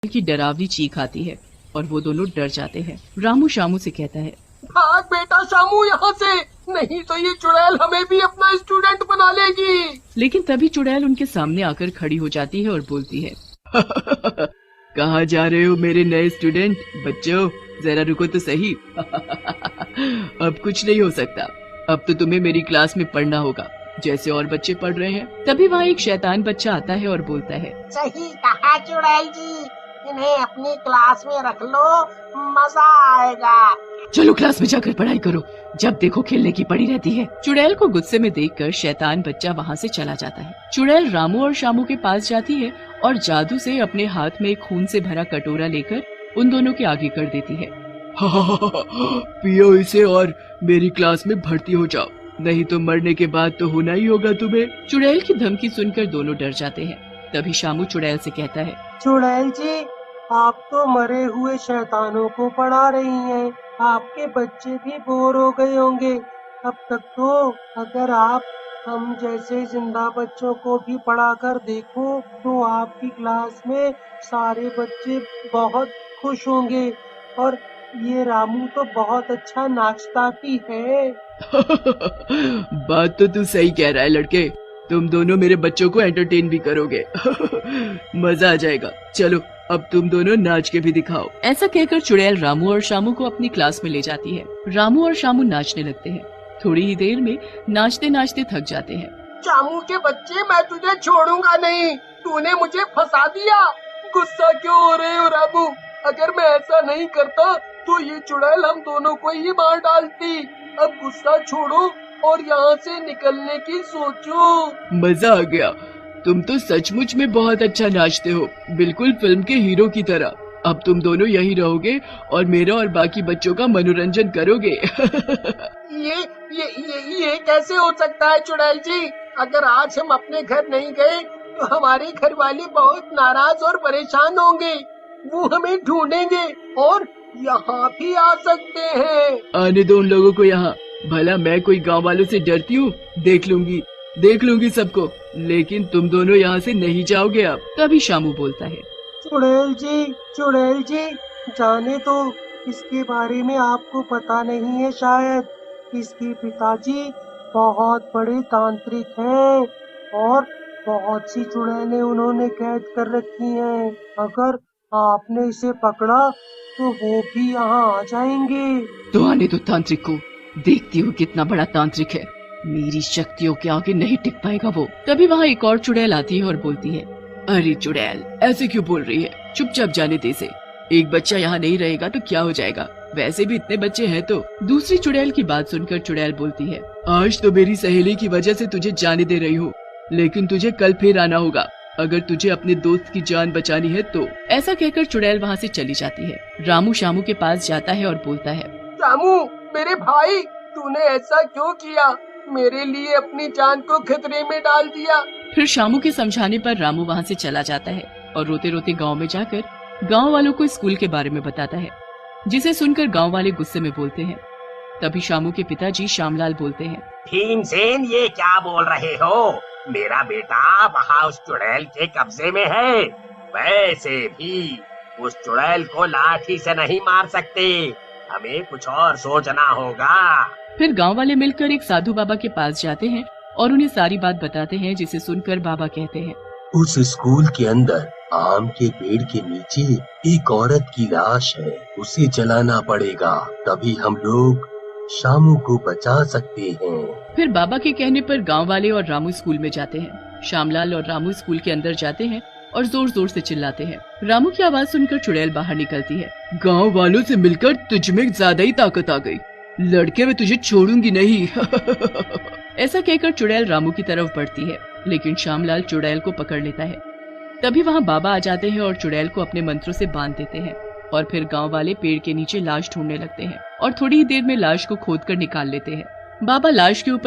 की डरावनी चीख आती है और वो दोनों डर जाते हैं। रामू शामू से कहता है, भाग बेटा शामू यहाँ से, नहीं तो ये चुड़ैल हमें भी अपना स्टूडेंट बना लेगी। लेकिन तभी चुड़ैल उनके सामने आकर खड़ी हो जाती है और बोलती है, कहाँ जा रहे हो मेरे नए स्टूडेंट? बच्चों जरा रुको तो सही। अब कुछ नहीं हो सकता, अब तो तुम्हें मेरी क्लास में पढ़ना होगा जैसे और बच्चे पढ़ रहे हैं। तभी वहाँ एक शैतान बच्चा आता है और बोलता है, सही कहा चुड़ैल जी, इन्हें अपनी क्लास में रख लो, मजा आएगा। चलो क्लास में जाकर पढ़ाई करो, जब देखो खेलने की पड़ी रहती है। चुड़ैल को गुस्से में देखकर शैतान बच्चा वहाँ से चला जाता है। चुड़ैल रामू और शामू के पास जाती है और जादू से अपने हाथ में एक खून से भरा कटोरा लेकर उन दोनों के आगे कर देती है। पियो इसे और मेरी क्लास में भर्ती हो जाओ, नहीं तो मरने के बाद तो होना ही होगा तुम्हें। चुड़ैल की धमकी सुनकर दोनों डर जाते हैं। तभी शामू चुड़ैल से कहता है, चुड़ैल जी, आप तो मरे हुए शैतानों को पढ़ा रही हैं, आपके बच्चे भी बोर हो गए होंगे। अब तक तो अगर आप हम जैसे जिंदा बच्चों को भी पढ़ा कर देखो तो आपकी क्लास में सारे बच्चे बहुत खुश होंगे। और ये रामू तो बहुत अच्छा नाचता भी है। बात तो तू सही कह रहा है लड़के, तुम दोनों मेरे बच्चों को एंटरटेन भी करोगे। मजा आ जाएगा, चलो अब तुम दोनों नाच के भी दिखाओ। ऐसा कहकर चुड़ैल रामू और शामू को अपनी क्लास में ले जाती है। रामू और शामू नाचने लगते हैं। थोड़ी ही देर में नाचते नाचते थक जाते हैं। शामू के बच्चे, मैं तुझे छोड़ूंगा नहीं, तूने मुझे फंसा दिया। गुस्सा क्यों हो रहे हो रामू? अगर मैं ऐसा नहीं करता तो ये चुड़ैल हम दोनों को ही मार डालती। अब गुस्सा छोड़ो और यहाँ से निकलने की सोचो। मजा आ गया, तुम तो सचमुच में बहुत अच्छा नाचते हो, बिल्कुल फिल्म के हीरो की तरह। अब तुम दोनों यहीं रहोगे और मेरा और बाकी बच्चों का मनोरंजन करोगे। ये कैसे हो सकता है चुड़ैल जी? अगर आज हम अपने घर नहीं गए तो हमारे घर वाले बहुत नाराज और परेशान होंगे। वो हमें ढूंढेंगे और यहाँ भी आ सकते हैं। आने दो उन लोगों को यहाँ, भला मैं कोई गांव वालों से डरती हूँ? देख लूंगी सबको, लेकिन तुम दोनों यहाँ से नहीं जाओगे अब। तभी शामू बोलता है, चुड़ैल जी, जाने तो इसके बारे में आपको पता नहीं है शायद। इसके पिताजी बहुत बड़े तांत्रिक हैं और बहुत सी चुड़ैलें उन्होंने कैद कर रखी हैं। अगर आपने इसे पकड़ा तो वो भी यहाँ आ जाएंगे। तो आने दो तांत्रिक को, देखती हूँ कितना बड़ा तांत्रिक है, मेरी शक्तियों के आगे नहीं टिक पाएगा वो। तभी वहाँ एक और चुड़ैल आती है और बोलती है, अरे चुड़ैल ऐसे क्यों बोल रही है, चुपचाप जाने दे से। एक बच्चा यहाँ नहीं रहेगा तो क्या हो जाएगा, वैसे भी इतने बच्चे हैं तो। दूसरी चुड़ैल की बात सुनकर चुड़ैल बोलती है, आज तो मेरी सहेली की वजह से तुझे जाने दे रही हूँ, लेकिन तुझे कल फिर आना होगा अगर तुझे अपने दोस्त की जान बचानी है तो। ऐसा कहकर चुड़ैल वहाँ से चली जाती है। रामू शामू के पास जाता है और बोलता है, शामू मेरे भाई, तूने ऐसा क्यों किया? मेरे लिए अपनी जान को खतरे में डाल दिया। फिर शामू के समझाने पर रामू वहाँ से चला जाता है और रोते रोते गांव में जाकर गांव वालों को स्कूल के बारे में बताता है, जिसे सुनकर गांव वाले गुस्से में बोलते हैं। तभी शामू के पिताजी श्यामलाल बोलते हैं, भीमसेन, ये क्या बोल रहे हो? मेरा बेटा वहाँ उस चुड़ैल के कब्जे में है। वैसे भी उस चुड़ैल को लाठी से नहीं मार सकते, हमें कुछ और सोचना होगा। फिर गांव वाले मिलकर एक साधु बाबा के पास जाते हैं और उन्हें सारी बात बताते हैं, जिसे सुनकर बाबा कहते हैं, उस स्कूल के अंदर आम के पेड़ के नीचे एक औरत की लाश है, उसे जलाना पड़ेगा, तभी हम लोग शामू को बचा सकते हैं। फिर बाबा के कहने पर गांव वाले और रामू स्कूल में जाते हैं। श्यामलाल और रामू स्कूल के अंदर जाते हैं और जोर जोर से चिल्लाते हैं। रामू की आवाज सुनकर चुड़ैल बाहर निकलती है। गांव वालों से मिलकर तुझ में ज्यादा ही ताकत आ गई, लड़के मैं तुझे छोड़ूंगी नहीं। ऐसा कहकर चुड़ैल रामू की तरफ बढ़ती है, लेकिन श्यामलाल चुड़ैल को पकड़ लेता है। तभी वहाँ बाबा आ जाते हैं और चुड़ैल को अपने मंत्रों से बांध देते हैं। और फिर गांव वाले पेड़ के नीचे लाश ढूंढने लगते हैं और थोड़ी ही देर में लाश को खोदकर निकाल लेते हैं। बाबा लाश के ऊपर